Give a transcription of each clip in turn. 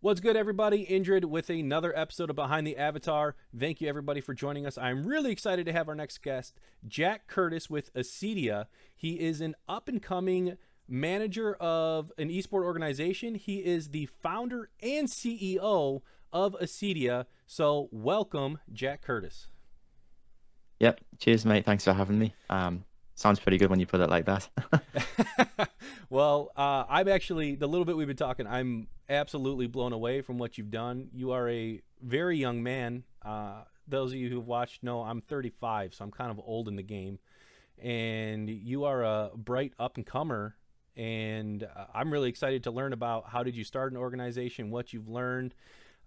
What's good, everybody? Indrid with another episode of Behind the Avatar. Thank you, everybody, for joining us. I'm really excited to have our next guest, Jack Curtis with Acedia. He is an up-and-coming manager of an esport organization. He is the founder and CEO of Acedia. So welcome, Jack Curtis. Yep. Cheers, mate. Thanks for having me. Sounds pretty good when you put it like that. Well, I'm actually, the little bit we've been talking, I'm absolutely blown away from what you've done. You are a very young man. Those of you who've watched know I'm 35, so I'm kind of old in the game. And you are a bright up and comer. And I'm really excited to learn about how did you start an organization, what you've learned.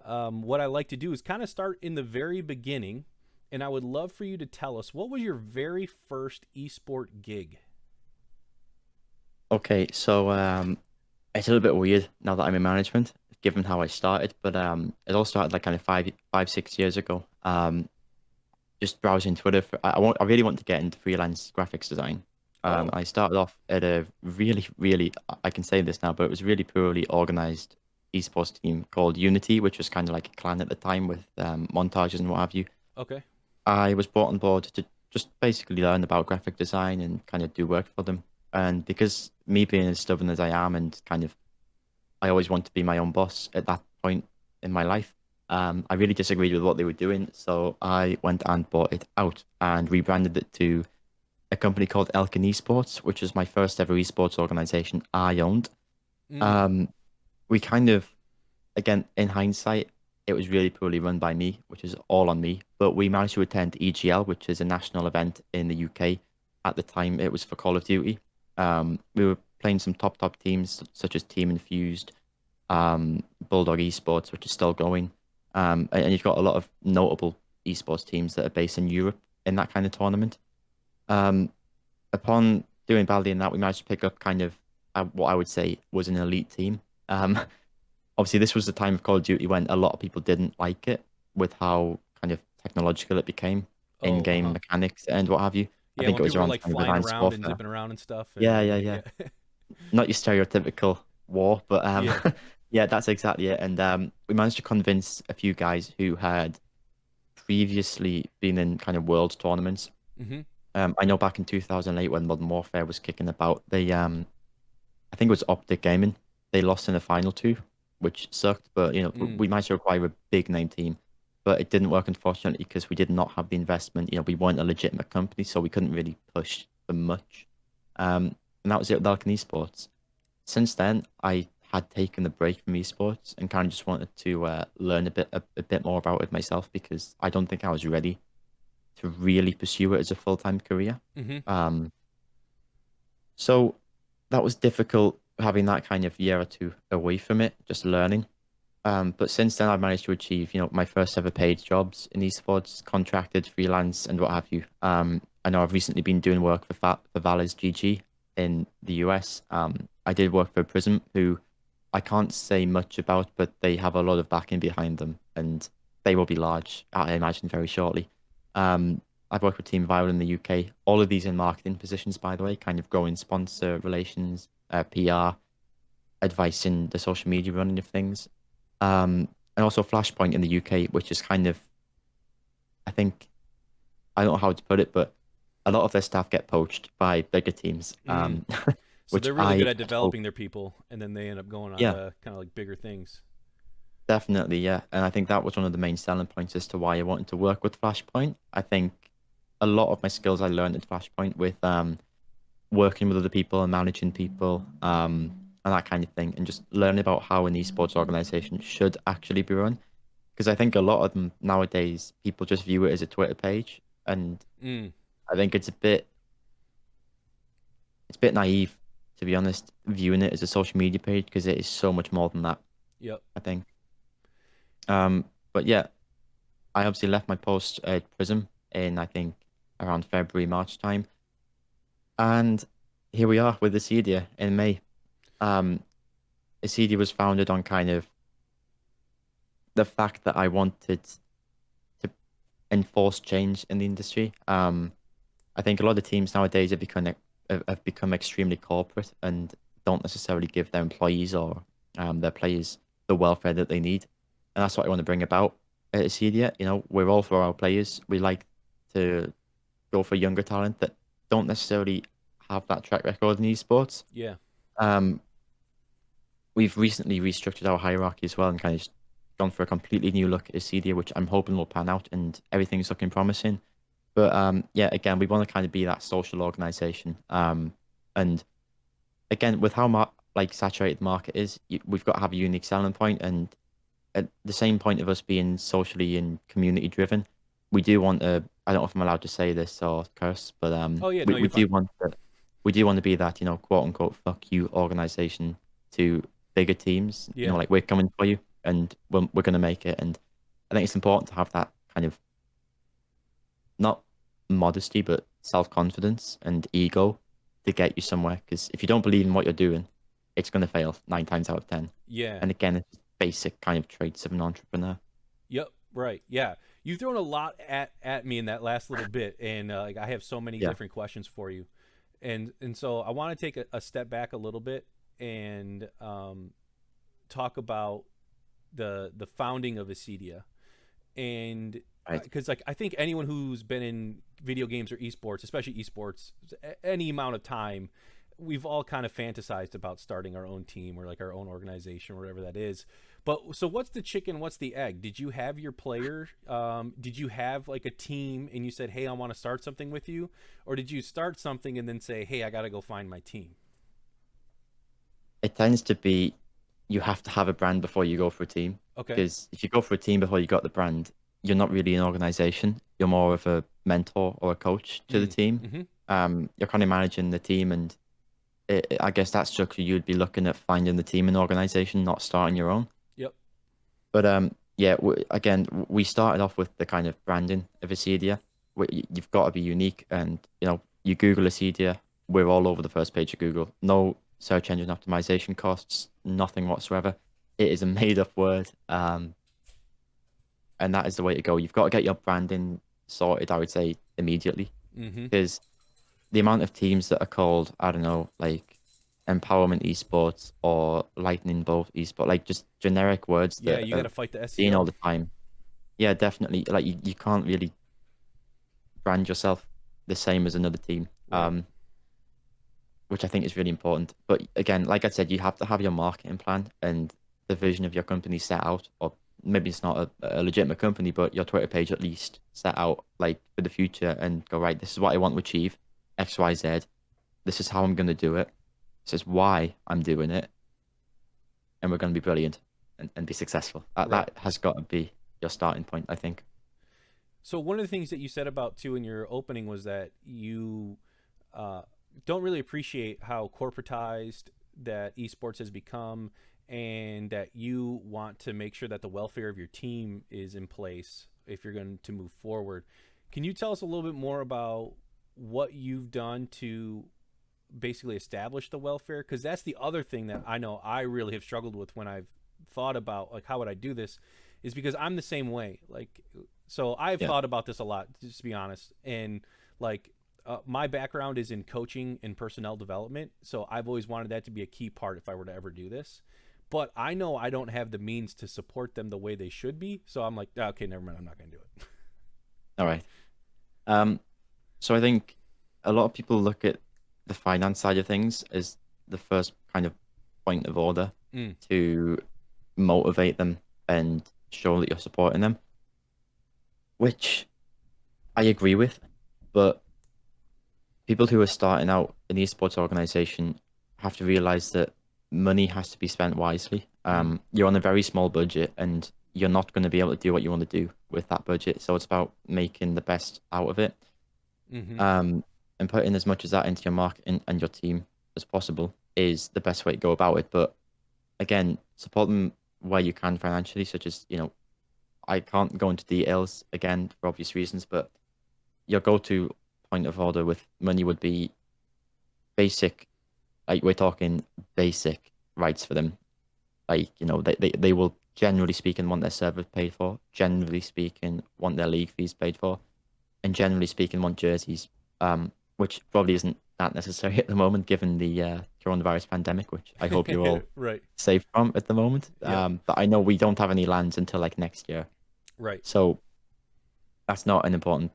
What I like to do is kind of start in the very beginning. And I would love for you to tell us, what was your very first esport gig? Okay, so it's a little bit weird now that I'm in management, given how I started, but it all started like kind of 6 years ago. Just browsing Twitter. I really want to get into freelance graphics design. Oh, I started off at a really, I can say this now, but it was really poorly organized esports team called Unity, which was kind of like a clan at the time with montages and what have you. okay. I was brought on board to just basically learn about graphic design and kind of do work for them. And because me being as stubborn as I am and kind of I always want to be my own boss at that point in my life, I really disagreed with what they were doing. So I went and bought it out and rebranded it to a company called Elkin Esports, which is my first ever esports organization I owned. Mm, Um, we kind of, again, in hindsight, it was really poorly run by me, which is all on me. But we managed to attend EGL, which is a national event in the UK. At the time, it was for Call of Duty. We were playing some top teams such as Team Infused, Bulldog Esports, which is still going. And you've got a lot of notable esports teams that are based in Europe in that kind of tournament. Um, Upon doing badly in that, we managed to pick up kind of what I would say was an elite team. Um, Obviously, this was the time of Call of Duty when a lot of people didn't like it with how kind of technological it became, oh, in-game uh-huh. mechanics and what have you. I Yeah, think when it was people were around like the time of flying Advanced around and Warfare. zipping around and stuff and Yeah, yeah, everybody, yeah. yeah. Not your stereotypical war, but Yeah. yeah, that's exactly it. And we managed to convince a few guys who had previously been in kind of world tournaments. Mm-hmm. I know back in 2008 when Modern Warfare was kicking about, I think it was Optic Gaming. They lost in the final two, which sucked. But Mm. we managed to acquire a big name team, but it didn't work unfortunately because we did not have the investment. We weren't a legitimate company, so we couldn't really push for much. And that was it with Alchemy Esports. Since then, I had taken a break from esports and kind of just wanted to learn a bit more about it myself because I don't think I was ready to really pursue it as a full-time career. Mm-hmm. Um, so that was difficult having that kind of year or two away from it, just learning. But since then, I've managed to achieve, my first ever paid jobs in esports, contracted, freelance, and what have you. I know I've recently been doing work for Valor's GG in the US. I did work for Prism, who I can't say much about, but they have a lot of backing behind them, and they will be large, I imagine, very shortly. I've worked with Team Viral in the UK. All of these in marketing positions, by the way, kind of growing sponsor relations, PR, advice in the social media running of things. And also Flashpoint in the UK, which is kind of, I think, I don't know how to put it, but a lot of their staff get poached by bigger teams, Mm. So which they're really I good at had hoped, developing their people, and then they end up going on yeah, to kind of like bigger things. definitely, yeah. And I think that was one of the main selling points as to why I wanted to work with Flashpoint. I think a lot of my skills I learned at Flashpoint with working with other people and managing people, and that kind of thing, and just learning about how an esports organization should actually be run. Because I think a lot of them nowadays, people just view it as a Twitter page, and Mm. I think it's a bit naive, to be honest, viewing it as a social media page because it is so much more than that, Yep. I think. But yeah, I obviously left my post at Prism in, I think, around February, March time, and here we are with Acedia in May. Um, Acedia was founded on kind of the fact that I wanted to enforce change in the industry. I think a lot of teams nowadays have become extremely corporate and don't necessarily give their employees or their players the welfare that they need, and that's what I want to bring about at Acedia. We're all for our players. We like to go for younger talent that don't necessarily have that track record in esports. Yeah. Um, we've recently restructured our hierarchy as well and kind of just gone for a completely new look at Acedia, which I'm hoping will pan out and everything's looking promising. But yeah, again, we want to kind of be that social organization. And again, with how like saturated the market is, we've got to have a unique selling point. And at the same point of us being socially and community driven, we do want to. I don't know if I'm allowed to say this or curse, but Oh yeah, we, no, we you're do fine. want to. We do want to be that, quote unquote, fuck you organization to bigger teams. Yeah. Like we're coming for you, and we're going to make it. And I think it's important to have that kind of not modesty, but self confidence and ego to get you somewhere. Because if you don't believe in what you're doing, it's going to fail 9 times out of 10. Yeah. And again, it's basic kind of traits of an entrepreneur. Yep. Right. Yeah. You've thrown a lot at me in that last little bit, and like I have so many Yeah, different questions for you, and so I want to take a step back a little bit and talk about the founding of Acedia, and right. because like I think anyone who's been in video games or esports, especially esports, any amount of time, we've all kind of fantasized about starting our own team or like our own organization, whatever that is. But so, what's the chicken? What's the egg? Did you have your player? Did you have like a team, and you said, "Hey, I want to start something with you," or did you start something and then say, "Hey, I got to go find my team"? It tends to be you have to have a brand before you go for a team. Okay. Because if you go for a team before you got the brand, you're not really an organization. You're more of a mentor or a coach to the Mm. team. Mm-hmm. You're kind of managing the team, and I guess that structure you'd be looking at finding the team and organization, not starting your own. Yep. But yeah, again, we started off with the kind of branding of Acedia. You've got to be unique, and you Google Acedia, we're all over the first page of Google. No search engine optimization costs, nothing whatsoever. It is a made-up word, and that is the way to go. You've got to get your branding sorted, I would say, immediately, Mm-hmm. because the amount of teams that are called, I don't know, like empowerment esports or lightning bolt esport, like just generic words Yeah, that you got are to fight the seen all SEO. the time. Yeah, definitely. Like you can't really brand yourself the same as another team, Right. which I think is really important. But again, like I said, you have to have your marketing plan and the vision of your company set out, or maybe it's not a legitimate company, but your Twitter page at least set out like for the future and go, right, this is what I want to achieve, X, Y, Z. This is how I'm going to do it. This is why I'm doing it. And we're going to be brilliant and be successful. Right. That has got to be your starting point, I think. So one of the things that you said about too in your opening was that you uh, don't really appreciate how corporatized that esports has become, and that you want to make sure that the welfare of your team is in place if you're going to move forward. Can you tell us a little bit more about what you've done to basically establish the welfare? Because that's the other thing that I know I really have struggled with when I've thought about like how would I do this, is because I'm the same way. Like, so I've Yeah. thought about this a lot, just to be honest. And like, my background is in coaching and personnel development, so I've always wanted that to be a key part if I were to ever do this. But I know I don't have the means to support them the way they should be, so I'm like, "Ah, okay, never mind. I'm not going to do it." All right. Um, so I think a lot of people look at the finance side of things as the first kind of point of order Mm, to motivate them and show that you're supporting them, which I agree with. But people who are starting out an esports organization have to realize that money has to be spent wisely. mm, You're on a very small budget and you're not going to be able to do what you want to do with that budget. So it's about making the best out of it, mm-hmm. um, and putting as much as that into your marketing and your team as possible is the best way to go about it. But again, support them where you can financially, such as, I can't go into details again for obvious reasons, but your go-to point of order with money would be basic, like we're talking basic rights for them. Like, they will generally speaking want their server paid for, generally speaking want their league fees paid for, and generally speaking want jerseys, which probably isn't that necessary at the moment, given the coronavirus pandemic, which I hope you're all Right. safe from at the moment. Yep. But I know we don't have any lands until like next year, Right. so that's not an important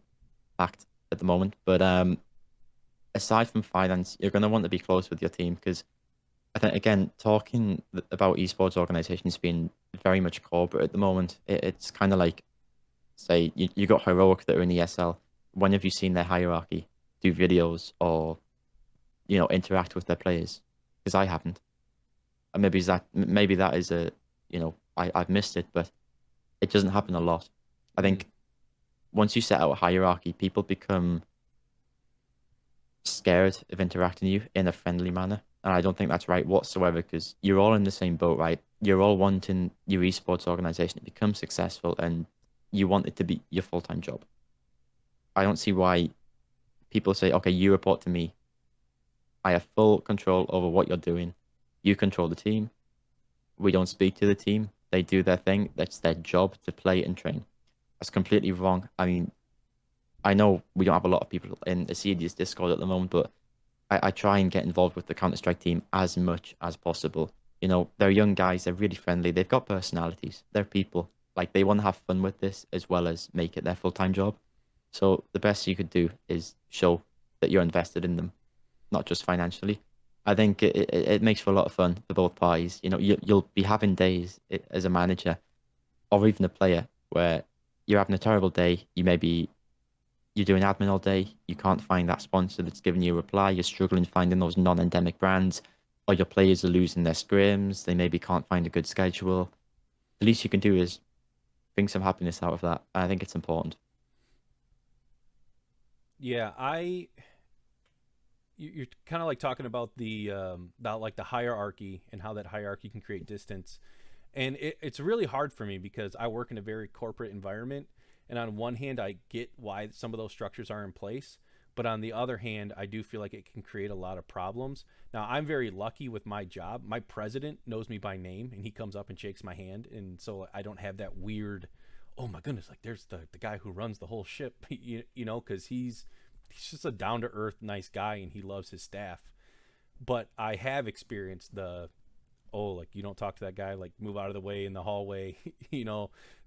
fact at the moment. But aside from finance, you're going to want to be close with your team because I think again, talking about esports organizations being very much corporate at the moment, it's kind of like say you got Heroic that are in ESL. When have you seen their hierarchy do videos or interact with their players? Because I haven't. And maybe that is I've missed it, but it doesn't happen a lot. I Mm. think once you set out a hierarchy, people become scared of interacting with you in a friendly manner. And I don't think that's right whatsoever because you're all in the same boat, right? You're all wanting your esports organization to become successful and you want it to be your full-time job. I don't see why people say, okay, you report to me. I have full control over what you're doing. You control the team. We don't speak to the team. They do their thing. That's their job to play and train. That's completely wrong. I mean, I know we don't have a lot of people in the CD's Discord at the moment, but I try and get involved with the Counter-Strike team as much as possible. They're young guys. They're really friendly. They've got personalities. They're people. Like, they want to have fun with this as well as make it their full-time job. So the best you could do is show that you're invested in them, not just financially. I think it makes for a lot of fun for both parties. You'll be having days as a manager or even a player where you're having a terrible day. You're doing admin all day. You can't find that sponsor that's giving you a reply. You're struggling finding those non-endemic brands, or your players are losing their scrims. They maybe can't find a good schedule. The least you can do is bring some happiness out of that. I think it's important. Yeah. You're kind of like talking about the hierarchy and how that hierarchy can create distance, and it's really hard for me because I work in a very corporate environment, and on one hand I get why some of those structures are in place, but on the other hand I do feel like it can create a lot of problems. Now I'm very lucky with my job. My president knows me by name and he comes up and shakes my hand, and so I don't have that weird, oh my goodness, like there's the guy who runs the whole ship, because he's just a down to earth nice guy and he loves his staff. But I have experienced the, oh, like you don't talk to that guy, like move out of the way in the hallway,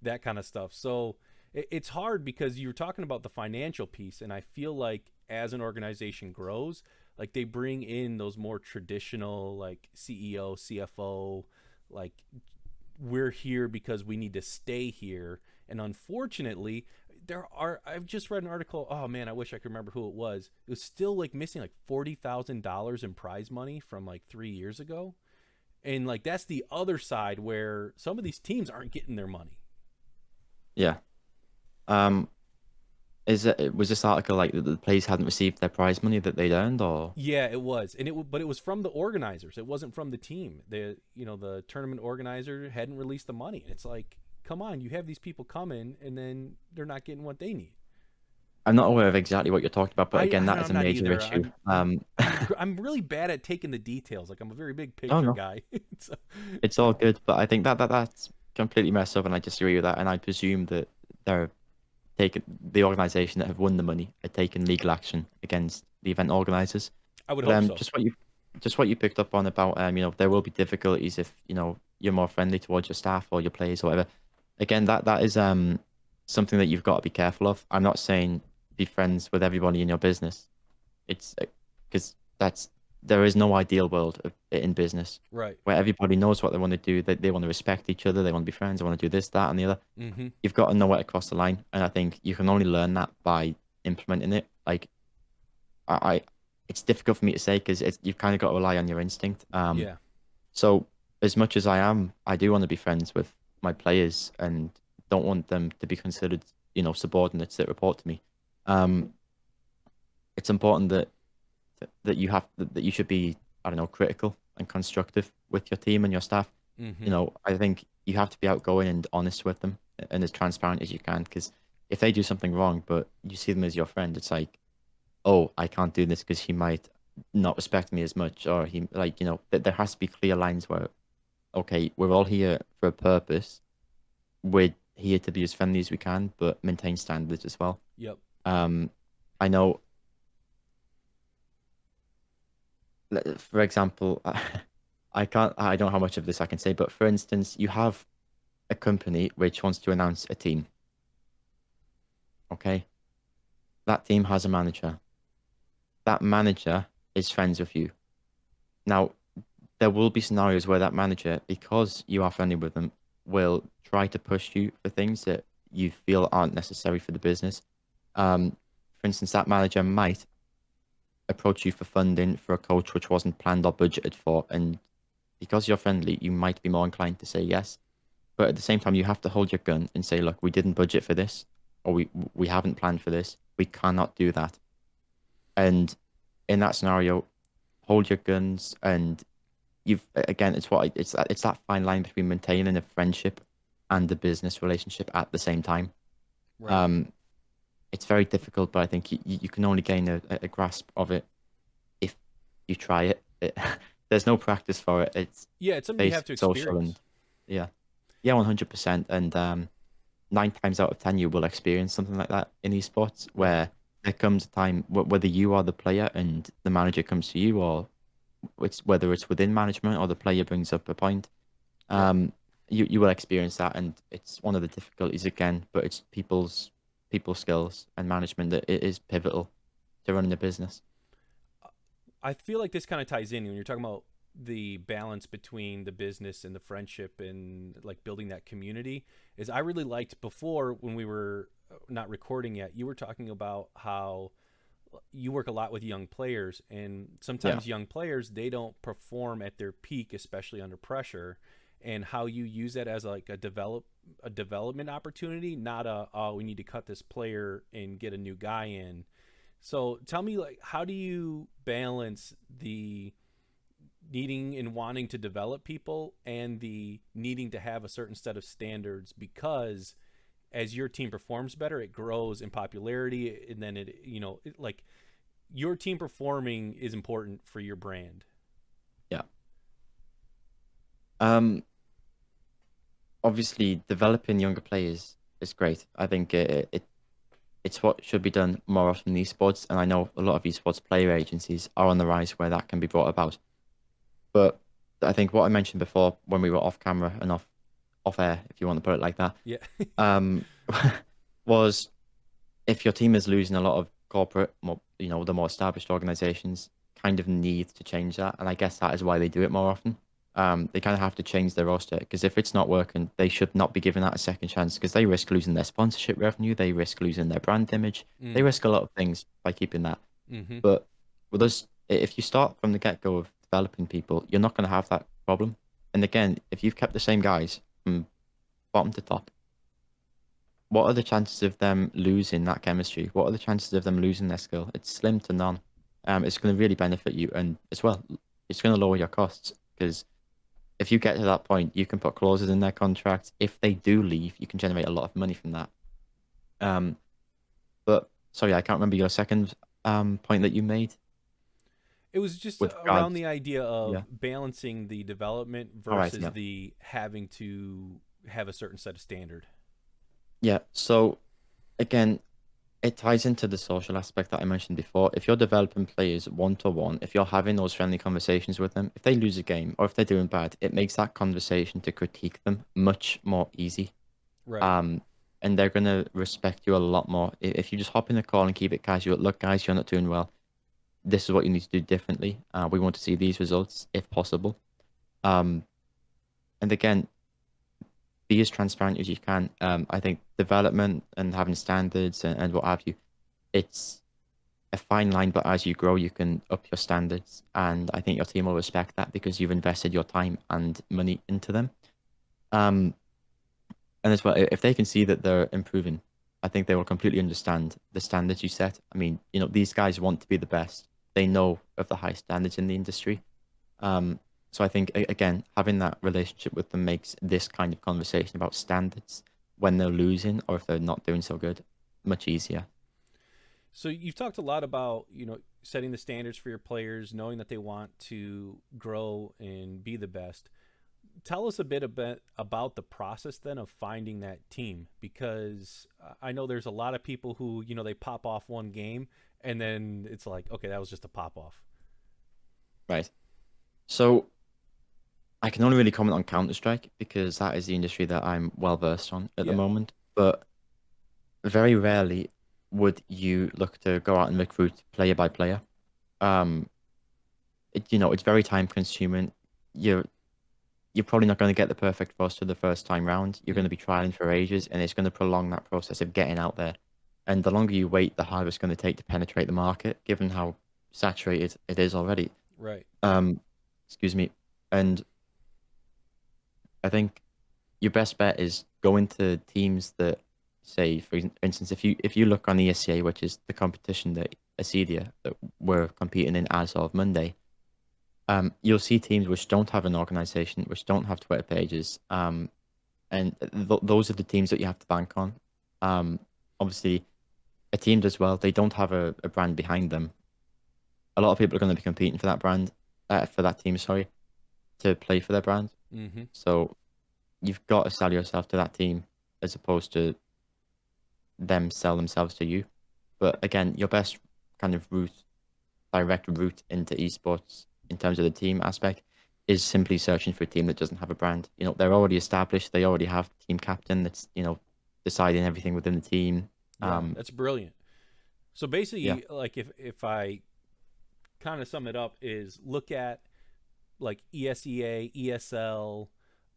that kind of stuff. So it's hard because you're talking about the financial piece, and I feel like as an organization grows, like they bring in those more traditional like CEO, CFO, like we're here because we need to stay here. And unfortunately, I've just read an article. Oh man, I wish I could remember who it was. It was still like missing like $40,000 in prize money from like 3 years ago. And like that's the other side where some of these teams aren't getting their money. Yeah. Um, was this article like that the players hadn't received their prize money that they'd earned, or Yeah, it was, and but it was from the organizers. It wasn't from the team. The tournament organizer hadn't released the money. And it's like, come on, you have these people coming, and then they're not getting what they need. I'm not aware of exactly what you're talking about, but again, that is I'm a not major either. issue. I'm really bad at taking the details. Like I'm a very big Oh picture no, guy. So, it's all good, but I think that's completely messed up, and I disagree with that. And I presume that they're taking the organization that have won the money are taking legal action against the event organizers. I would But hope so. just what you picked up on about there will be difficulties if you're more friendly towards your staff or your players or whatever. Again, that is something that you've got to be careful of. I'm not saying be friends with everybody in your business. It's because that's there is no ideal world in business Right. where everybody knows what they want to do. They want to respect each other. They want to be friends. They want to do this, that, and the other. Mm-hmm. You've got to know where to cross the line, and I think you can only learn that by implementing it. Like I it's difficult for me to say because you've kind of got to rely on your instinct. Yeah. So as much as I do want to be friends with my players and don't want them to be considered, subordinates that report to me. Um, it's important that you should be, I don't know, critical and constructive with your team and your staff. Mm-hmm. I think you have to be outgoing and honest with them and as transparent as you can because if they do something wrong, but you see them as your friend, it's like, oh, I can't do this because he might not respect me as much, or he like, there has to be clear lines where, okay, we're all here for a purpose. We're here to be as friendly as we can, but maintain standards as well. Yep. Um, I know For example, I don't know how much of this I can say, but for instance, you have a company which wants to announce a team. Okay, that team has a manager. That manager is friends with you. Now, there will be scenarios where that manager, because you are friendly with them, will try to push you for things that you feel aren't necessary for the business. For instance, that manager might approach you for funding for a coach which wasn't planned or budgeted for, and because you're friendly, you might be more inclined to say yes. But at the same time, you have to hold your gun and say, look, we didn't budget for this, or we haven't planned for this. We cannot do that. And in that scenario, hold your guns. And you've again, it's that fine line between maintaining a friendship and a business relationship at the same time. Right. Um, it's very difficult, but I think you can only gain a grasp of it if you try it. There's no practice for it. It's Yeah, it's something you have basic to social experience. and yeah, yeah, 100%. And 9 times out of 10, you will experience something like that in esports, Right. where there comes a time whether you are the player and the manager comes to you, or whether it's within management or the player brings up a point. Yeah. Um, you will experience that, and it's one of the difficulties again. But it's people skills and management that it is pivotal to running a business. I feel like this kind of ties in when you're talking about the balance between the business and the friendship and like building that community. Is I really liked before when we were not recording yet, you were talking about how you work a lot with young players, and Yeah, sometimes young players they don't perform at their peak, especially under pressure, and how you use that as like a development opportunity, not a oh we need to cut this player and get a new guy in. So tell me, like, how do you balance the needing and wanting to develop people and the needing to have a certain set of standards, because as your team performs better it grows in popularity, and then like your team performing is important for your brand. yeah. Um, Obviously, developing younger players is great. I think it's what should be done more often in esports, and I know a lot of esports player agencies are on the rise where that can be brought about. But I think what I mentioned before when we were off camera and off air, if you want to put it like that, Yeah. um, was if your team is losing a lot of corporate, more, the more established organizations kind of need to change that. And I guess that is why they do it more often. They kind of have to change their roster because if it's not working, they should not be given that a second chance because they risk losing their sponsorship revenue, they risk losing their brand image, they Mm. risk a lot of things by keeping that. Mm-hmm. But with us, if you start from the get go of developing people, you're not going to have that problem. And again, if you've kept the same guys from bottom to top, what are the chances of them losing that chemistry? What are the chances of them losing their skill? It's slim to none. It's going to really benefit you, and as well, it's going to lower your costs because if you get to that point, you can put clauses in their contract. If they do leave, you can generate a lot of money from that. Um, but sorry, I can't remember your second point that you made It was just with around regards. the idea Yeah. of balancing the development All right. versus Yeah. the having to have a certain set of standard. Yeah. So again, it ties into the social aspect that I mentioned before. If you're developing players one to one, if you're having those friendly conversations with them, if they lose a game or if they're doing bad, it makes that conversation to critique them much more easy. Right. Um, and they're gonna respect you a lot more. If you just hop in the call and keep it casual, look, guys, you're not doing well. This is what you need to do differently. We want to see these results if possible. Um, and again, be as transparent as you can. I think development and having standards and what have you, it's a fine line, but as you grow, you can up your standards. And I think your team will respect that because you've invested your time and money into them. Um, and as well, if they can see that they're improving, I think they will completely understand the standards you set. I mean, these guys want to be the best. They know of the high standards in the industry. Um, so I think, again, having that relationship with them makes this kind of conversation about standards when they're losing or if they're not doing so good much easier. So you've talked a lot about, setting the standards for your players, knowing that they want to grow and be the best. Tell us a bit about the process then of finding that team, because I know there's a lot of people who, they pop off one game and then it's like, okay, that was just a pop off. Right. So I can only really comment on Counter-Strike because that is the industry that I'm well versed on at the Yeah. moment. But very rarely would you look to go out and recruit player by player. Um, it's very time consuming. You're you're probably not going to get the perfect roster the first time round. You're going to Mm. be trialing for ages, and it's going to prolong that process of getting out there. And the longer you wait, the harder it's going to take to penetrate the market, given how saturated it is already. Right. Um, excuse me. And I think your best bet is going to teams that say, for instance, if you look on the ESCA, which is the competition that Acedia that we're competing in as of Monday, you'll see teams which don't have an organization, which don't have Twitter pages, and those are the teams that you have to bank on. Um, Obviously, a team does well. They don't have a brand behind them. A lot of people are going to be competing for that brand, for that team, sorry, to play for their brand. Mm-hmm. So you've got to sell yourself to that team as opposed to them sell themselves to you. But again, your best kind of direct route into esports in terms of the team aspect is simply searching for a team that doesn't have a brand. They're already established. They already have a team captain that's, deciding everything within the team. Yeah, that's brilliant. So Yeah, basically, like if I kind of sum it up, is look at like ESEA, ESL.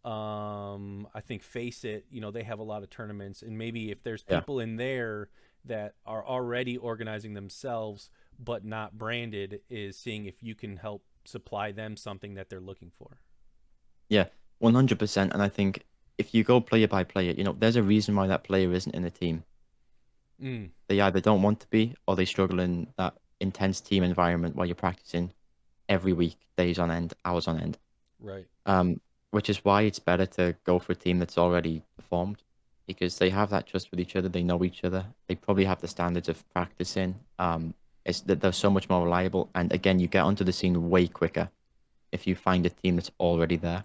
I think Face It, they have a lot of tournaments, and maybe if there's yeah, people in there that are already organizing themselves but not branded, is seeing if you can help supply them something that they're looking for. yeah, 100%. And I think if you go player by player, there's a reason why that player isn't in the team. Mm, They either don't want to be or they struggle in that intense team environment where you're practicing every week, days on end, hours on end. right, um, which is why it's better to go for a team that's already performed because they have that trust with each other. They know each other. They probably have the standards of practicing. It's that they're so much more reliable. And again, you get onto the scene way quicker if you find a team that's already there.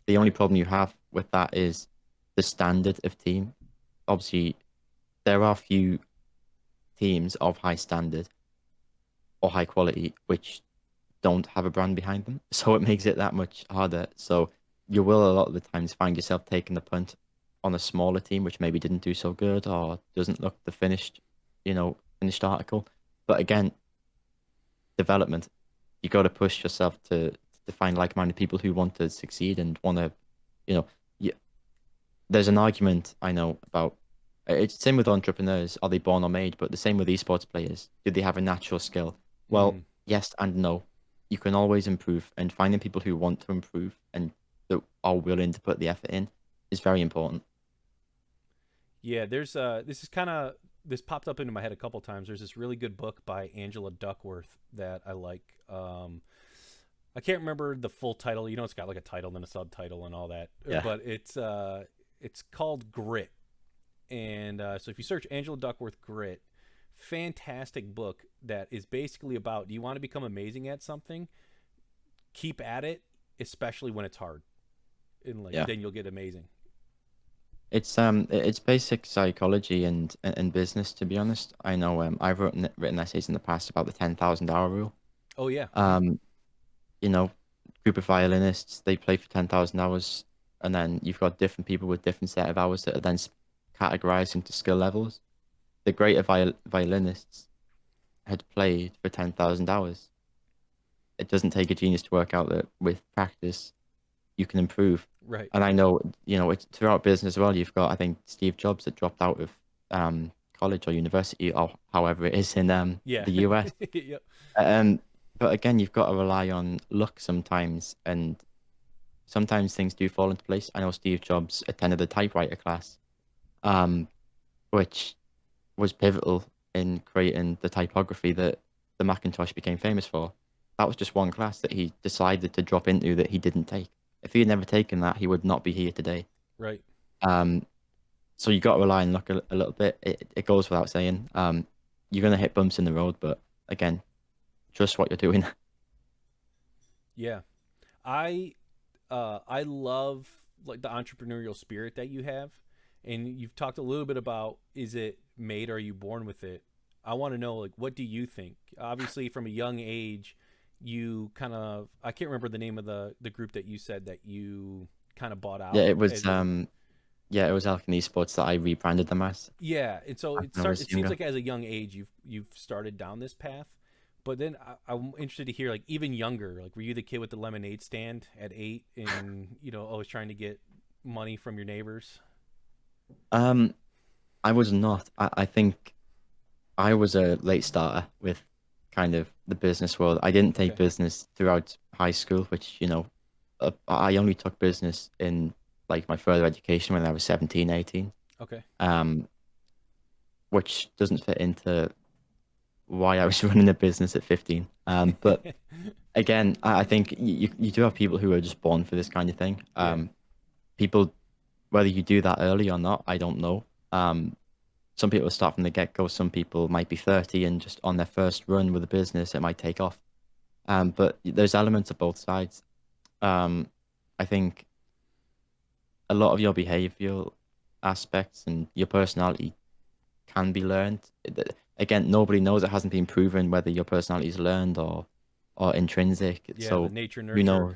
The only right, problem you have with that is the standard of team. Obviously, there are few teams of high standard or high quality which don't have a brand behind them. So it makes it that much harder. So you will a lot of the times find yourself taking the punt on a smaller team, which maybe didn't do so good or doesn't look the finished article. But again, development, you got to push yourself to find like-minded people who want to succeed and want to, you know, you, there's an argument I know about. It's the same with entrepreneurs. Are they born or made? But the same with esports players. Do they have a natural skill? Well, mm, yes and no. You can always improve, and finding people who want to improve and that are willing to put the effort in is very important. yeah. There's this is kind of this popped up into my head a couple times. There's this really good book by Angela Duckworth that I like. I can't remember the full title. It's got like a title and a subtitle and all that, Yeah, but it's called Grit. And so if you search Angela Duckworth Grit, fantastic book that is basically about, do you want to become amazing at something? Keep at it, especially when it's hard, and like yeah. then you'll get amazing. It's basic psychology and business. To be honest, I know I've written essays in the past about the 10,000 hour rule. Oh yeah. Mm-hmm. Um, you know, group of violinists, they play for 10,000 hours, and then you've got different people with different set of hours that are then categorized into skill levels. The greater violinists had played for 10,000 hours. It doesn't take a genius to work out that with practice, you can improve. Right. And I know, it's throughout business as well. You've got, I think, Steve Jobs that dropped out of college or university or however it is in Yeah. the US. Yep. Um, but again, you've got to rely on luck sometimes, and sometimes things do fall into place. I know Steve Jobs attended the typewriter class, um, which was pivotal in creating the typography that the Macintosh became famous for. That was just one class that he decided to drop into that he didn't take. If he had never taken that, he would not be here today. Right. Um, so you got to rely on luck a little bit. It goes without saying. You're gonna hit bumps in the road, but again, trust what you're doing. Yeah. I love like the entrepreneurial spirit that you have, and you've talked a little bit about, is it made or are you born with it? I want to know, like, what do you think? Obviously, from a young age, you kind of, I can't remember the name of the group that you said that you kind of bought Yeah, out. it was And it was Alchemy Esports that I rebranded them as yeah, and so when I was it seems younger. like as a young age you've started down this path. But then I'm interested to hear, like, even younger, like, were you the kid with the lemonade stand at 8 and, always trying to get money from your neighbors? Um, I was not. I think I was a late starter with kind of the business world. I didn't take Okay. business throughout high school, which, I only took business in like my further education when I was 17, 18. Okay. Um, which doesn't fit into why I was running a business at 15. But again, I think you do have people who are just born for this kind of thing. Yeah. People, whether you do that early or not, I don't know. Some people start from the get-go. Some people might be 30 and just on their first run with a business, it might take off. But there's elements of both sides. I think a lot of your behavioral aspects and your personality can be learned. Again, nobody knows. It hasn't been proven whether your personality is learned or intrinsic. Yeah, the So nature who nurture. knows?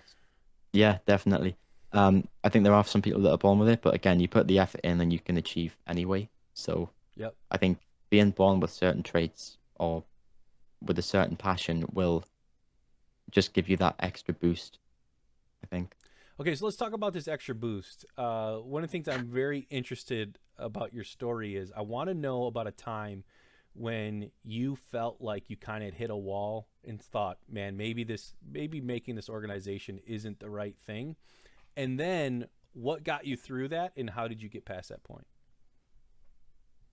Yeah, definitely. I think there are some people that are born with it, but again, you put the effort in and you can achieve anyway. So Yep. I think being born with certain traits or with a certain passion will just give you that extra boost, I think. Okay, so let's talk about this extra boost. One of the things I'm very interested about your story is I want to know about a time when you felt like you kind of hit a wall and thought, man, maybe making this organization isn't the right thing. And then what got you through that, and how did you get past that point?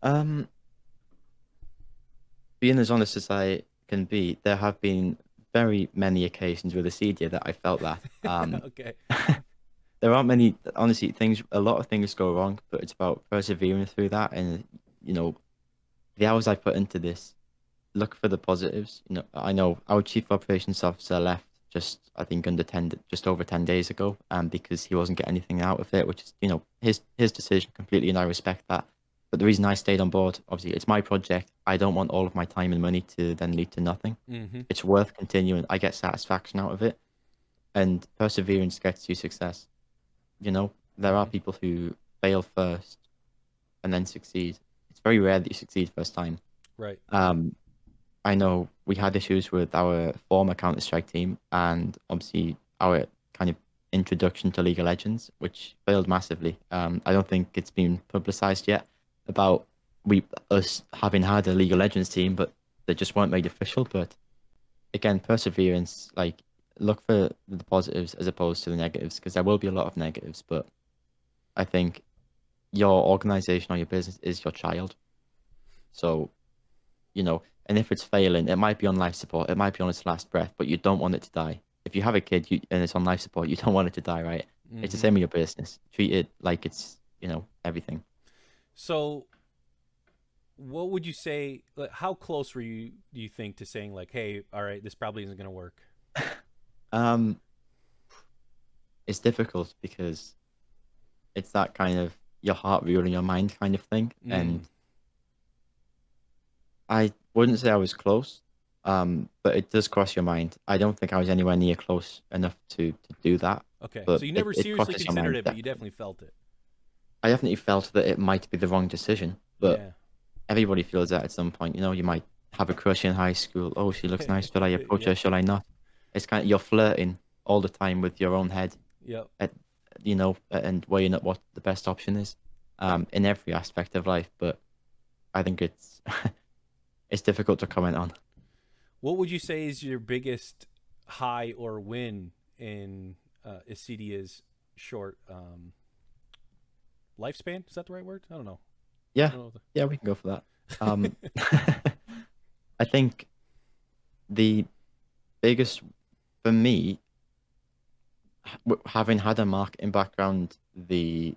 Um, Being as honest as I can be, there have been very many occasions with the CDA that I felt that. Okay. There aren't many, honestly, a lot of things go wrong, but it's about persevering through that. And, you know, the hours I put into this, look for the positives. I know our chief operations officer left I think, just over 10 days ago, because he wasn't getting anything out of it, which is, his decision completely, and I respect that. But the reason I stayed on board, obviously, it's my project. I don't want all of my time and money to then lead to nothing. Mm-hmm. It's worth continuing. I get satisfaction out of it, and perseverance gets you success. There are Mm-hmm. people who fail first and then succeed. It's very rare that you succeed first time. Right. Um, I know we had issues with our former Counter Strike team, and obviously our kind of introduction to League of Legends, which failed massively. I don't think it's been publicized yet about us having had a League of Legends team, but they just weren't made official. But again, perseverance, like look for the positives as opposed to the negatives, because there will be a lot of negatives. But I think your organization or your business is your child. So, and if it's failing, it might be on life support, it might be on its last breath, but you don't want it to die. If you have a kid and it's on life support, you don't want it to die, right? It's the Mm-hmm. same with your business. Treat it like it's, everything. So what would you say, like, how close were you, do you think, to saying, like, hey, all right, this probably isn't going to work? Um, it's difficult because it's that kind of your heart ruling your mind kind of thing. Mm. And I wouldn't say I was close, but it does cross your mind. I don't think I was anywhere near close enough to do that, Okay, so but you it, never it seriously crosses your considered mind, it, but you definitely. definitely felt it. I definitely felt that it might be the wrong decision, but Yeah. everybody feels that at some point. You might have a crush in high school. Oh, she looks nice. Shall I approach her? Yep. Shall I not? It's kind of you're flirting all the time with your own head, Yep. at, and weighing up what the best option is, in every aspect of life. But I think it's it's difficult to comment on. What would you say is your biggest high or win in Acedia's short lifespan? Is that the right word? I don't know. I Yeah, don't know. yeah, we can go for that. I think the biggest for me, having had a marketing background, the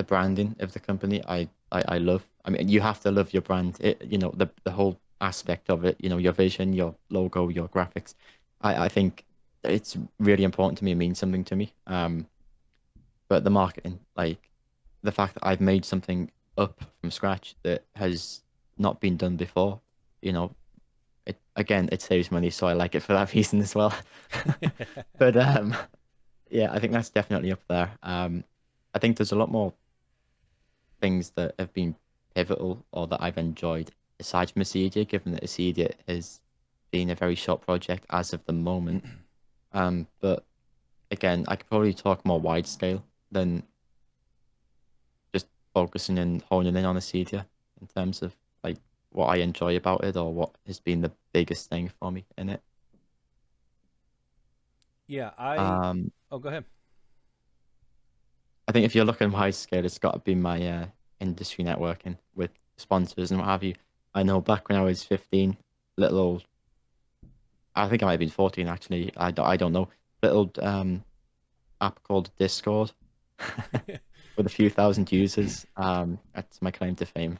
branding of the company, I love. I mean, you have to love your brand. The whole aspect of it. Your vision, your logo, your graphics. I think it's really important to me. It means something to me. But the marketing, like the fact that I've made something up from scratch that has not been done before, you know, it saves money, so I like it for that reason as well. But yeah, I think that's definitely up there. I think there's a lot more things that have been pivotal or that I've enjoyed aside from Acedia, given that Acedia has been a very short project as of the moment. But again, I could probably talk more wide scale than just focusing and honing in on Acedia in terms of like what I enjoy about it or what has been the biggest thing for me in it. Yeah, Um, oh, go ahead. I think if you're looking wide scale, it's got to be my industry networking with sponsors and what have you. I know back when I was 15, little old, I think I might have been 14 actually. I don't know. Little app called Discord with a few thousand users. That's my claim to fame.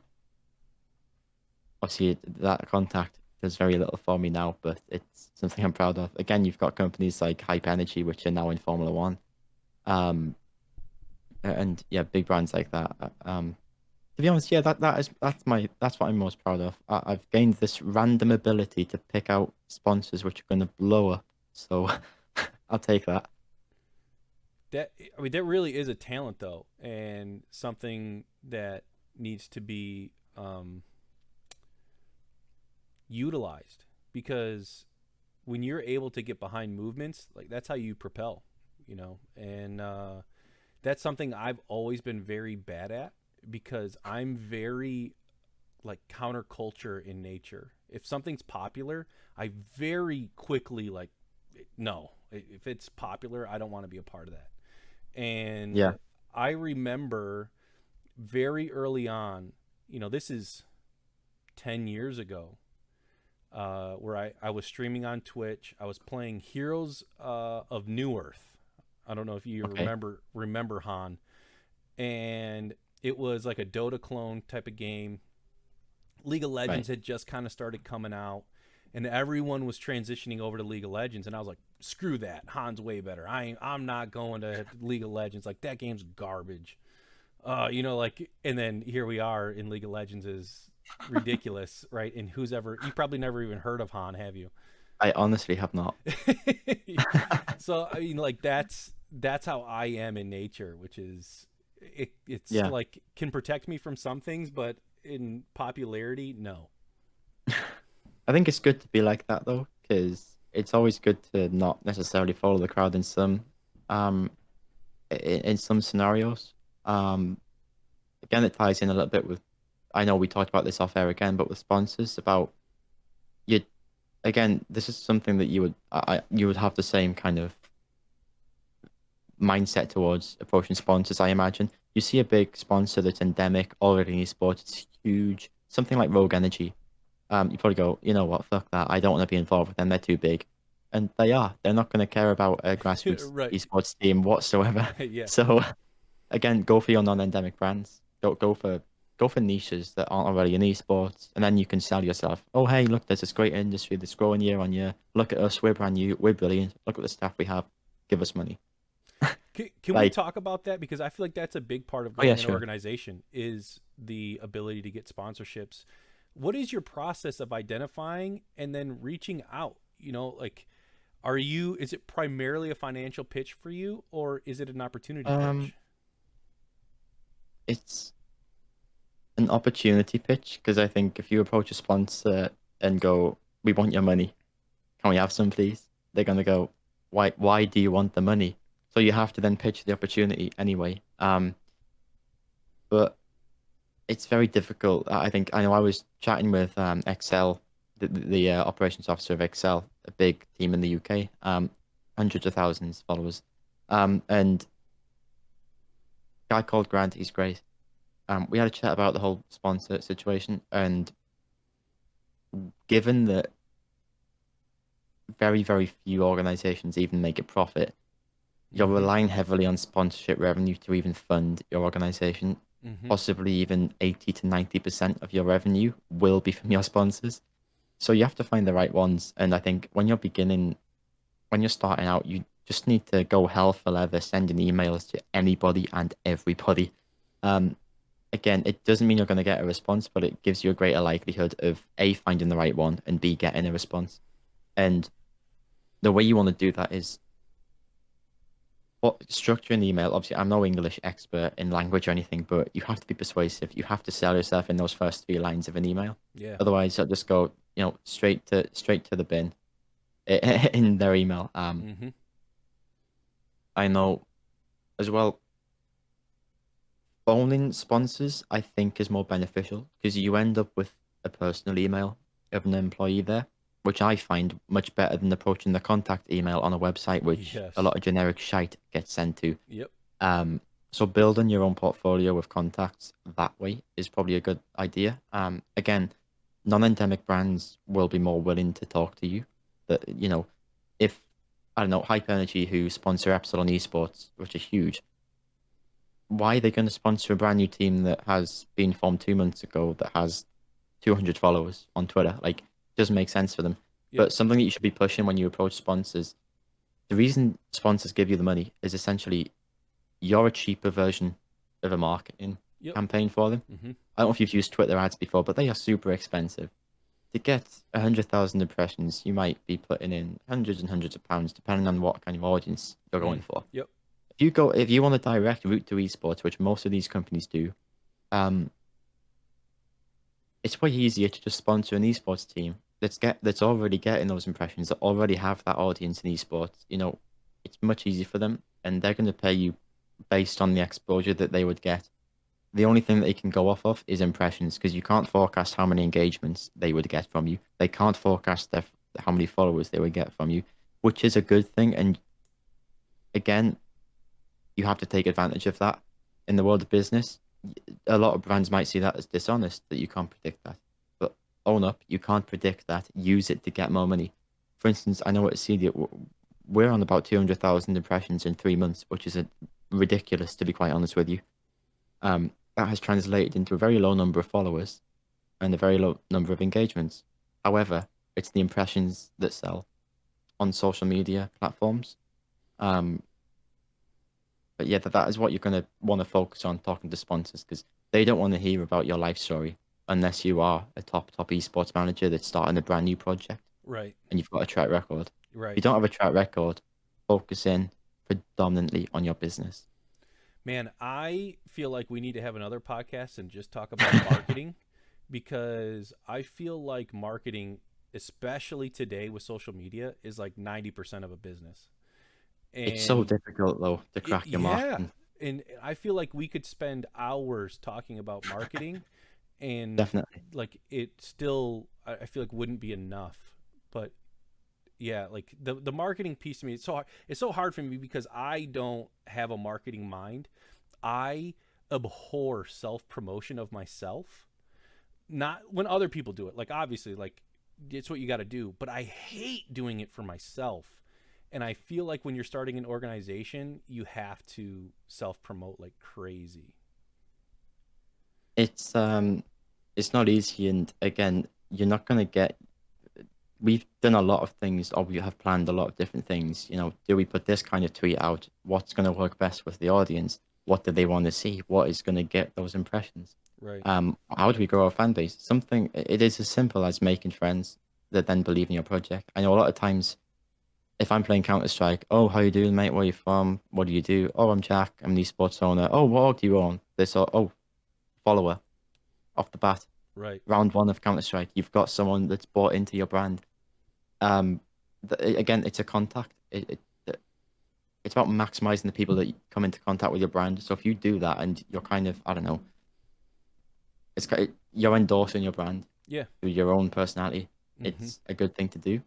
Obviously, that contact does very little for me now, but it's something I'm proud of. Again, you've got companies like Hype Energy, which are now in Formula One. Um, and yeah, big brands like that. To be honest, yeah, that's what I'm most proud of. I've gained this random ability to pick out sponsors which are going to blow up. So I'll take that. That I mean, that really is a talent though, and something that needs to be utilized because when you're able to get behind movements, like that's how you propel, and that's something I've always been very bad at because I'm very like counterculture in nature. If something's popular, I very quickly like no. If it's popular, I don't want to be a part of that. Yeah. And I remember very early on, this is 10 years ago, where I was streaming on Twitch. I was playing Heroes of New Earth. I don't know if you Okay. remember Han, and it was like a Dota clone type of game. League of Right. Legends had just kind of started coming out, and everyone was transitioning over to League of Legends, and I was like, "Screw that! Han's way better. I'm not going to League of Legends. Like that game's garbage." Like, and then here we are in League of Legends is ridiculous, right? And you probably never even heard of Han, have you? I honestly have not. So I mean, like that's how I am in nature, which is it's Yeah. like can protect me from some things, but in popularity, no. I think it's good to be like that though, because it's always good to not necessarily follow the crowd um in some scenarios. Um, Again, it ties in a little bit with. I know we talked about this off air again, but with sponsors about you. Again, this is something that you would have the same kind of mindset towards approaching sponsors. I imagine you see a big sponsor that's endemic already in esports. It's huge. Something like Rogue Energy. You probably go, you know what, fuck that. I don't want to be involved with them. They're too big. And they are. They're not going to care about a grassroots Right. esports team whatsoever. Yeah. So again, go for your non-endemic brands. Go for niches that aren't already in esports, and then you can sell yourself. Oh, hey, look, there's this great industry that's growing year on year. Look at us, we're brand new, we're brilliant. Look at the staff we have. Give us money. Can we Like, talk about that because I feel like that's a big part of oh yeah, growing an sure. organization is the ability to get sponsorships. What is your process of identifying and then reaching out? Like is it primarily a financial pitch for you or is it an opportunity Um, pitch? it's an opportunity pitch because I think if you approach a sponsor and go, "We want your money. Can we have some, please?" They're gonna go, "Why do you want the money?" So you have to then pitch the opportunity anyway. But it's very difficult. I think I know I was chatting with Excel, the operations officer of Excel, a big team in the UK, hundreds of thousands of followers, and a guy called Grant. He's great. We had a chat about the whole sponsor situation, and given that very, very few organizations even make a profit, you're Mm-hmm. relying heavily on sponsorship revenue to even fund your organization. Mm-hmm. Possibly even 80 to 90% of your revenue will be from your sponsors. So you have to find the right ones. And I think when you're starting out, you just need to go hell for leather, sending emails to anybody and everybody. Um, again, it doesn't mean you're going to get a response, but it gives you a greater likelihood of A, finding the right one, and B, getting a response. And the way you want to do that is what structure an email. Obviously, I'm no English expert in language or anything, but you have to be persuasive. You have to sell yourself in those first 3 lines of an email. Yeah. Otherwise, it'll just go, straight to the bin in their email. Mm-hmm. I know as well. Phoning sponsors, I think, is more beneficial because you end up with a personal email of an employee there, which I find much better than approaching the contact email on a website, which a Yes. lot of generic shite gets sent to. Yep. So building your own portfolio of contacts that way is probably a good idea. Again, non-endemic brands will be more willing to talk to you. That if I don't know, Hype Energy, who sponsor Epsilon Esports, which is huge, why are they going to sponsor a brand new team that has been formed 2 months ago that has 200 followers on Twitter? Like, doesn't make sense for them. Yep. But something that you should be pushing when you approach sponsors, the reason sponsors give you the money is essentially you're a cheaper version of a marketing Yep. campaign for them. Mm-hmm. I don't know if you've used Twitter ads before, but they are super expensive. To get 100,000 impressions, you might be putting in hundreds and hundreds of pounds, depending on what kind of audience you're going Mm. for. Yep. If you want a direct route to esports, which most of these companies do, um, it's way easier to just sponsor an esports team that's already getting those impressions, that already have that audience in esports. It's much easier for them, and they're going to pay you based on the exposure that they would get. The only thing that they can go off of is impressions, because you can't forecast how many engagements they would get from you. They can't forecast how many followers they would get from you, which is a good thing. And again, you have to take advantage of that in the world of business. A lot of brands might see that as dishonest, that you can't predict that. But own up, you can't predict that. Use it to get more money. For instance, I know at CD, we're on about 200,000 impressions in 3 months, which is ridiculous, to be quite honest with you. That has translated into a very low number of followers and a very low number of engagements. However, it's the impressions that sell on social media platforms. Um, But yeah, that is what you're going to want to focus on talking to sponsors, because they don't want to hear about your life story unless you are a top esports manager that's starting a brand new project Right. and you've got a track record. If you Right. don't have a track record, focus in predominantly on your business. Man, I feel like we need to have another podcast and just talk about marketing because I feel like marketing, especially today with social media, is like 90% of a business. It's so And difficult though to crack your yeah, marketing. and I feel like we could spend hours talking about marketing and Definitely. like it still I feel like wouldn't be enough. But yeah, like the marketing piece to me, it's so hard for me because I don't have a marketing mind. I abhor self promotion of myself. Not when other people do it. Like obviously, like it's what you got to do, but I hate doing it for myself. And I feel like when you're starting an organization, you have to self promote like crazy. It's um it's not easy, and again, you're not gonna get we've done a lot of things, or we have planned a lot of different things. Do we put this kind of tweet out? What's going to work best with the audience? What do they want to see? What is going to get those impressions? Right. How do we grow our fan base? It is as simple as making friends that then believe in your project. I know a lot of times, if I'm playing Counter Strike, oh, how you doing, mate? Where you from? What do you do? Oh, I'm Jack. I'm an esports owner. Oh, what org do you own? Follower off the bat. Right. Round one of Counter Strike, you've got someone that's bought into your brand. um Again, it's a contact. It's about maximizing the people that come into contact with your brand. So if you do that and you're kind of, I don't know, you're endorsing your brand Yeah. through your own personality, Mm-hmm. it's a good thing to do.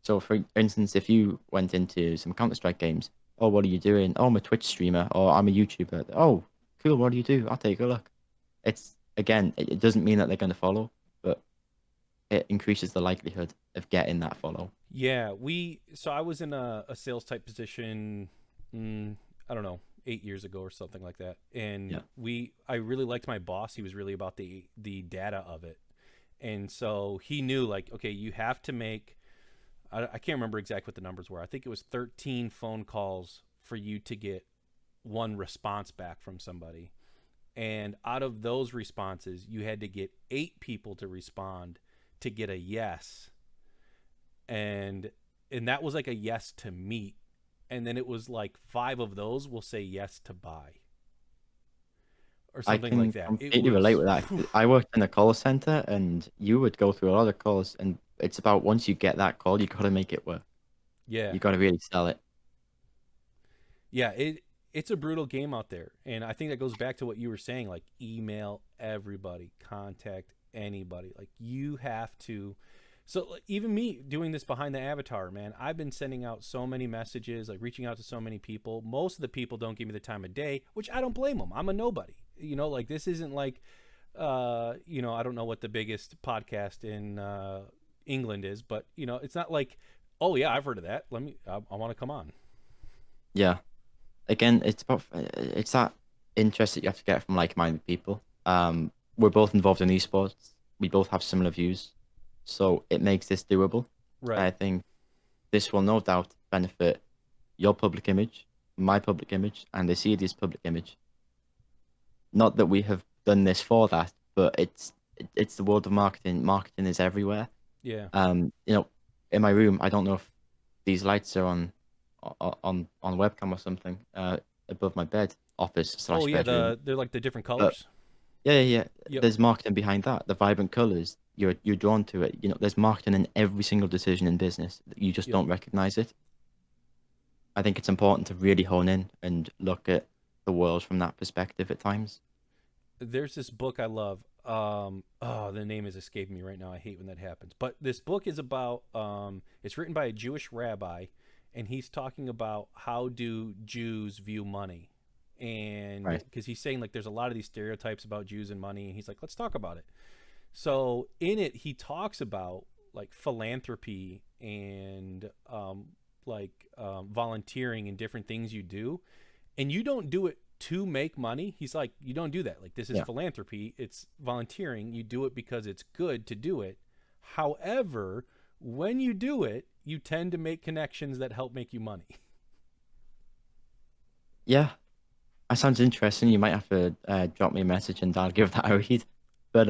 So for instance, if you went into some Counter-Strike games, oh, what are you doing? Oh, I'm a Twitch streamer, or I'm a YouTuber. Oh, cool, what do you do? I'll take a look. It doesn't mean that they're going to follow, but it increases the likelihood of getting that follow. Yeah. So I was in a sales type position, I don't know, 8 years ago or something like that. And Yeah. I really liked my boss. He was really about the data of it. And so he knew like, okay, you have to make, I can't remember exactly what the numbers were. I think it was 13 phone calls for you to get one response back from somebody. And out of those responses, you had to get 8 people to respond to get a yes. And that was like a yes to meet. And then it was like 5 of those will say yes to buy or I something like can that. It completely relate was with that. whew, I worked in a call center, and you would go through a lot of calls, and it's about once you get that call, you got to make it work. yeah. You got to really sell it. Yeah, it's a brutal game out there. And I think that goes back to what you were saying, like email everybody, contact anybody. Like you have to. So like, even me doing this behind the avatar, man, I've been sending out so many messages, like reaching out to so many people. Most of the people don't give me the time of day, which I don't blame them. I'm a nobody. Like this isn't like I don't know what the biggest podcast in England is, but it's not like, oh yeah, I've heard of that. I want to come on. Yeah. Again, it's that interest that you have to get from like-minded people. We're both involved in esports. We both have similar views, so it makes this doable. Right. I think this will no doubt benefit your public image, my public image, and the CD's public image. Not that we have done this for that, but it's the world of marketing. Marketing is everywhere. Yeah. You know, in my room, I don't know if these lights are on webcam or something above my bed, office Oh slash yeah, bedroom. they're like the different But colors. yeah, yeah, yeah. Yep. There's marketing behind that. The vibrant colors, you're drawn to it. There's marketing in every single decision in business. You just Yep. don't recognize it. I think it's important to really hone in and look at the world from that perspective at times. There's this book I love. The name is escaping me right now. I hate when that happens. But this book is about. It's written by a Jewish rabbi, and he's talking about how do Jews view money, and Right. because he's saying like there's a lot of these stereotypes about Jews and money, and he's like, let's talk about it. So in it, he talks about like philanthropy and volunteering and different things you do, and you don't do it to make money. He's like, you don't do that. Like this is Yeah. philanthropy. It's volunteering. You do it because it's good to do it. However, when you do it, you tend to make connections that help make you money. Yeah. That sounds interesting. You might have to drop me a message and I'll give that a read. But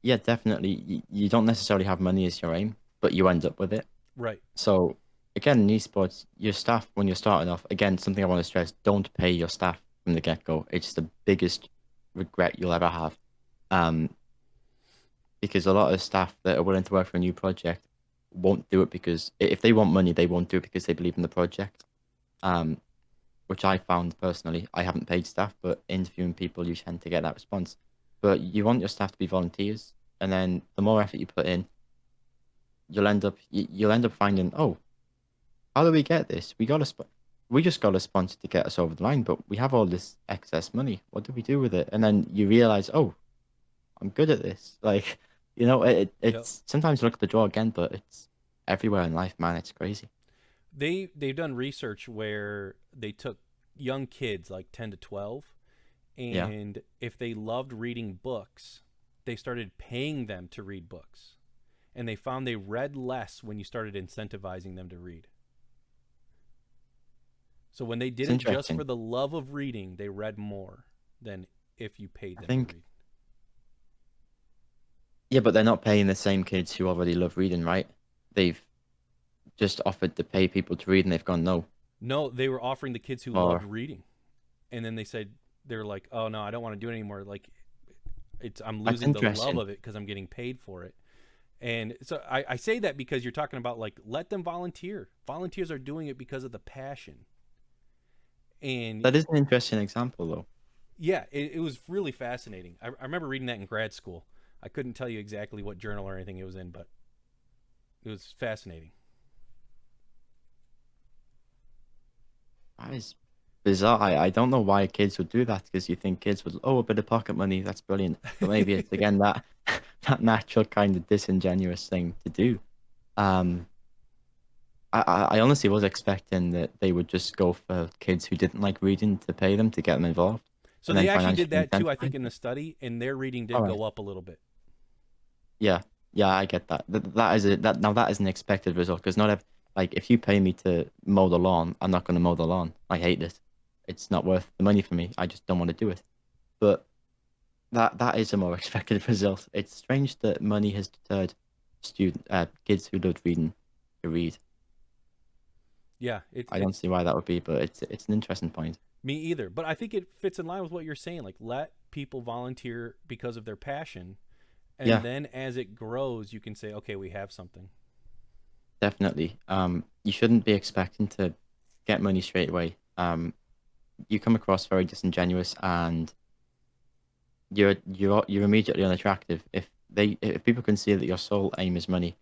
yeah, definitely. You don't necessarily have money as your aim, but you end up with it. Right. So again, in esports, your staff when you're starting off, again, something I want to stress: don't pay your staff from the get-go. It's the biggest regret you'll ever have, um, because a lot of staff that are willing to work for a new project won't do it because if they want money, they won't do it because they believe in the project. Um, which I found personally, I haven't paid staff, but interviewing people, you tend to get that response. But you want your staff to be volunteers, and then the more effort you put in, you'll end up finding, oh, how do we get this? We just got a sponsor to get us over the line, but we have all this excess money. What do we do with it? And then you realize, oh, I'm good at this. Like, Yep. it's sometimes you look at the draw again, but it's everywhere in life, man. It's crazy. They've done research where they took young kids like 10 to 12, Yeah. and if they loved reading books, they started paying them to read books. And they found they read less when you started incentivizing them to read. So when they did It's it just interesting. for the love of reading, they read more than if you paid I them to think, read. yeah, but they're not paying the same kids who already love reading, right? They've just offered to pay people to read and they've gone, no. No, they were offering the kids who loved Or reading. And then they were like, "Oh no, I don't want to do it anymore." Like I'm that's losing the love interesting. of it because I'm getting paid for it. And so I say that because you're talking about like let them volunteer. Volunteers are doing it because of the passion. And That is an interesting example, though. yeah, it was really fascinating. I remember reading that in grad school. I couldn't tell you exactly what journal or anything it was in, but it was fascinating. That is bizarre. I don't know why kids would do that because you think kids would, oh, a bit of pocket money, that's brilliant. But maybe it's again that that natural kind of disingenuous thing to do. Um, I honestly was expecting that they would just go for kids who didn't like reading to pay them to get them involved So and then they actually did financially that too, I think, incentivize in them. the study, and their reading All did right. go up a little bit. Yeah. Yeah, I get that. That is an expected result because not ev like if you pay me to mow the lawn, I'm not going to mow the lawn. I hate this. It's not worth the money for me. I just don't want to do it. but that is a more expected result. It's strange that money has deterred kids who loved reading to read. Yeah, I don't see why that would be, but it's an interesting point. me either. But I think it fits in line with what you're saying. Like, let people volunteer because of their passion, and Yeah, then as it grows, you can say, okay, we have something. definitely. You shouldn't be expecting to get money straight away. You come across very disingenuous, and you're immediately unattractive. If people can see that your sole aim is money,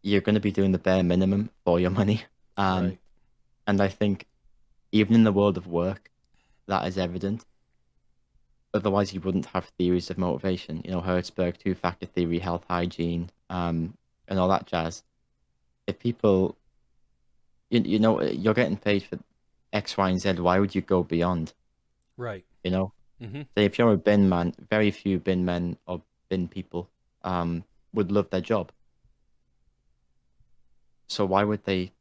you're going to be doing the bare minimum for your money. Um, Right. and I think even in the world of work, that is evident. Otherwise, you wouldn't have theories of motivation. You know, Hertzberg, two-factor theory, health hygiene, and all that jazz. If people, you know, you're getting paid for X, Y, and Z, why would you go beyond? Right. You know, Mm-hmm. say if you're a bin man, very few bin men or bin people would love their job. So why would they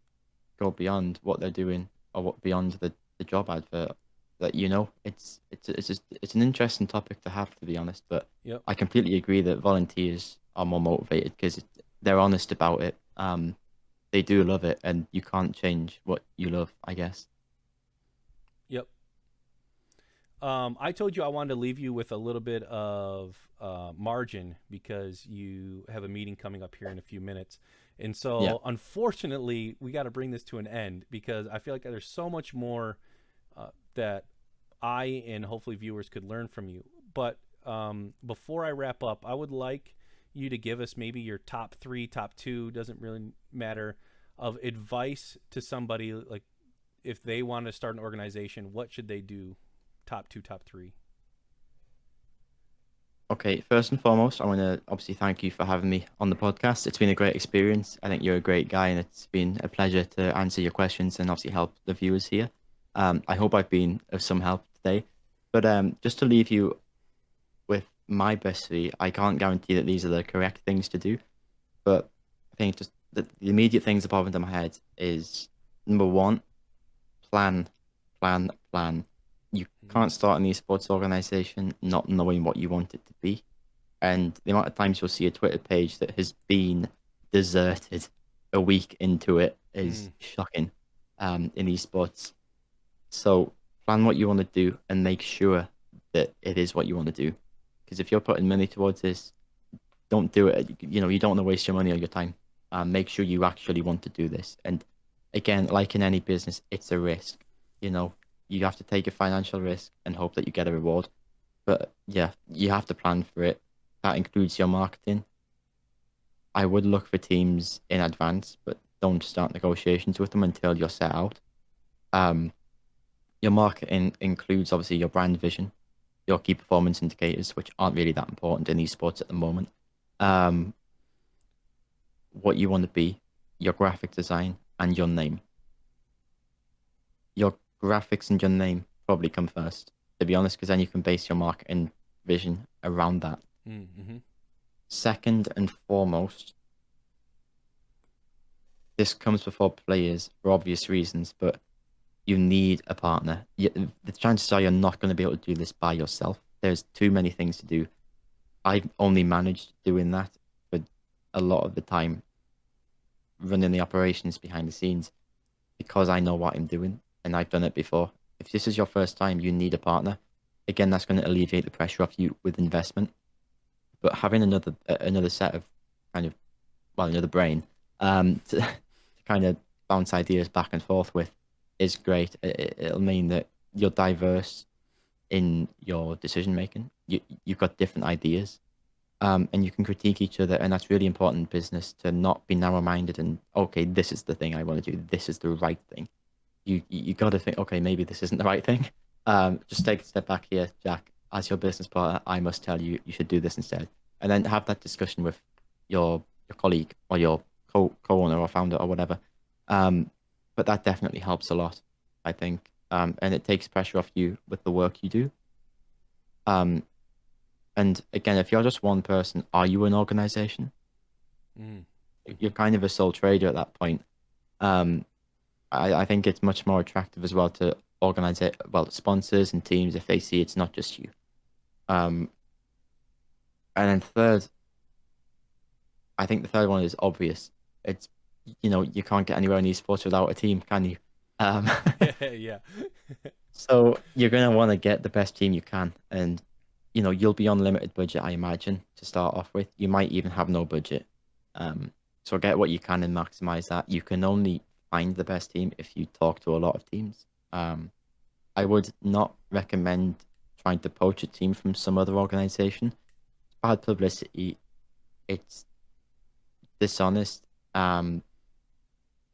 go beyond what they're doing or what beyond the job advert? That it's an interesting topic to have, to be honest. But Yep. I completely agree that volunteers are more motivated because they're honest about it. They do love it, and you can't change what you love, I guess. Yep. I told you I wanted to leave you with a little bit of margin because you have a meeting coming up here in a few minutes. And Yeah. so, unfortunately, we got to bring this to an end because I feel like there's so much more that I and hopefully viewers could learn from you. But before I wrap up, I would like you to give us maybe your top three, top two, doesn't really matter, of advice to somebody like if they want to start an organization, what should they do? Top two, top three. Okay, first and foremost, I want to obviously thank you for having me on the podcast. It's been a great experience. I think you're a great guy, and it's been a pleasure to answer your questions and obviously help the viewers here. I hope I've been of some help today. But just to leave you with my best three, I can't guarantee that these are the correct things to do, but I think just the immediate things that pop into my head is number one, plan, plan. You Mm-hmm. can't start an esports organization not knowing what you want it to be. And the amount of times you'll see a Twitter page that has been deserted a week into it is Mm. shocking in esports. So plan what you want to do and make sure that it is what you want to do. Because if you're putting money towards this, don't do it. You know, you don't want to waste your money or your time. Make sure you actually want to do this. And again, like in any business, it's a risk. You know, you have to take a financial risk and hope that you get a reward. But yeah, you have to plan for it. That includes your marketing. I would look for teams in advance, but don't start negotiations with them until you're set out. Um, your marketing includes obviously your brand vision, your key performance indicators, which aren't really that important in esports at the moment. Um, what you want to be, your graphic design, and your name. Your graphics and your name probably come first, to be honest, because then you can base your marketing vision around that. Mm-hmm. Second and foremost, this comes before players for obvious reasons, but you need a partner. The chances are you're not going to be able to do this by yourself. There's too many things to do. I've only managed doing that for a lot of the time, running the operations behind the scenes because I know what I'm doing and I've done it before. If this is your first time, you need a partner. Again, that's going to alleviate the pressure off you with investment. But having another set of kind of another brain to kind of bounce ideas back and forth with is great. It'll mean that you're diverse in your decision making. You've got different ideas, and you can critique each other, and that's really important in business to not be narrow minded and okay, this is the thing I want to do. This is the right thing. You got to think, okay, maybe this isn't the right thing. Just take a step back here, Jack. As your business partner, I must tell you you should do this instead, and then have that discussion with your colleague or your co-owner or founder or whatever. But that definitely helps a lot, I think, and it takes pressure off you with the work you do. Um, and again, if you're just one person, are you an organization? You're Mm-hmm. kind of a sole trader at that point. Um, I think it's much more attractive as well to organize it, well, sponsors and teams, if they see it's not just you. Um, and then third, I think the third one is obvious. It's, you can't get anywhere in esports without a team, can you? Um, Yeah. so you're gonna want to get the best team you can, and you'll be on limited budget, I imagine, to start off with. You might even have no budget. Um, so get what you can and maximize that. You can only find the best team if you talk to a lot of teams. Um, I would not recommend trying to poach a team from some other organization. Bad publicity. It's dishonest. Um,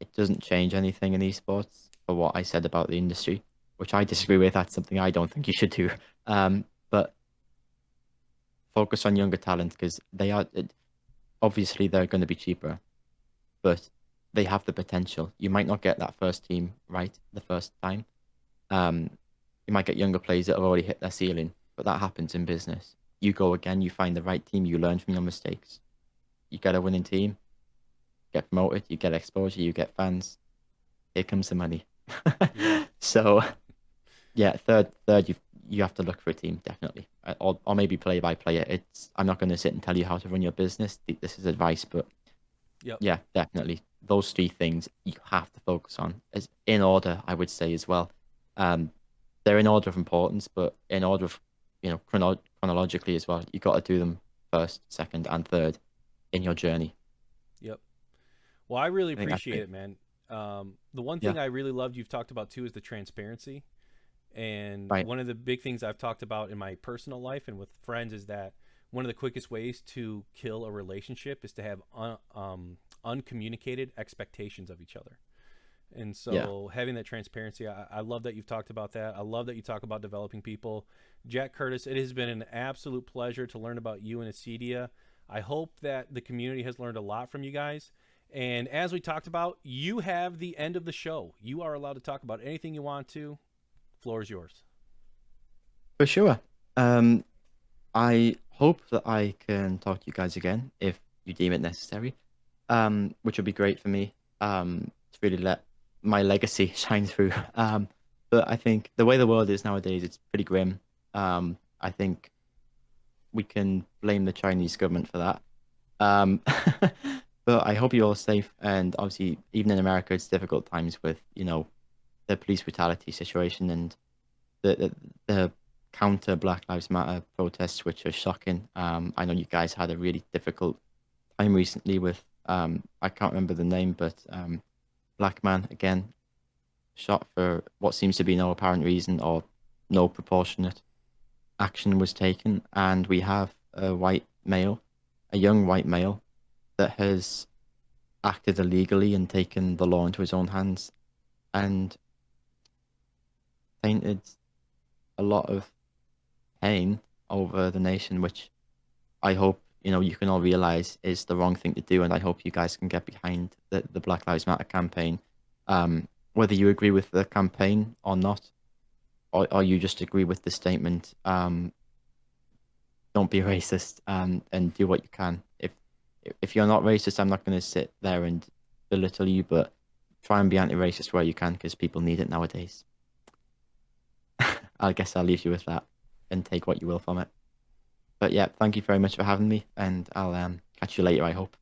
it doesn't change anything in esports for what I said about the industry, which I disagree with. That's something I don't think you should do. But focus on younger talent because obviously they're going to be cheaper, but they have the potential. You might not get that first team right the first time. Um, you might get younger players that have already hit their ceiling, but that happens in business. You go again, you find the right team, you learn from your mistakes. You get a winning team, get promoted, you get exposure, you get fans. Here comes the money. Yep. So yeah, third, you have to look for a team definitely, or maybe play by player. I'm not going to sit and tell you how to run your business. This is advice, but Yep. yeah, definitely those three things you have to focus on as in order. I would say as well. Um, they're in order of importance, but in order of chronologically as well. You got to do them first, second, and third in your journey. Yep. Well, I really I think that's appreciate it. it, man. The one Yeah, thing I really loved you've talked about too is the transparency. And right. one of the big things I've talked about in my personal life and with friends is that one of the quickest ways to kill a relationship is to have uncommunicated expectations of each other. And Yeah, so having that transparency, I love that you've talked about that. I love that you talk about developing people. Jack Curtis, it has been an absolute pleasure to learn about you and Acedia. I hope that the community has learned a lot from you guys. And as we talked about, you have the end of the show. You are allowed to talk about anything you want to. Floor is yours. for sure. Um, I hope that I can talk to you guys again if you deem it necessary. Which would be great for me. To really let my legacy shine through. But I think the way the world is nowadays, it's pretty grim. I think we can blame the Chinese government for that. Um, but I hope you're all safe. And obviously, even in America, it's difficult times with, the police brutality situation and the counter Black Lives Matter protests, which are shocking. I know you guys had a really difficult time recently with, I can't remember the name, but black man again shot for what seems to be no apparent reason or no proportionate action was taken, and we have a white male, a young white male, that has acted illegally and taken the law into his own hands and painted a lot of pain over the nation, which I hope you can all realize is the wrong thing to do, and I hope you guys can get behind the Black Lives Matter campaign. Whether you agree with the campaign or not, or you just agree with the statement, don't be racist, and do what you can. If you're not racist, I'm not going to sit there and belittle you, but try and be anti-racist where you can because people need it nowadays. I guess I'll leave you with that and take what you will from it. But yeah, thank you very much for having me, and I'll catch you later, I hope.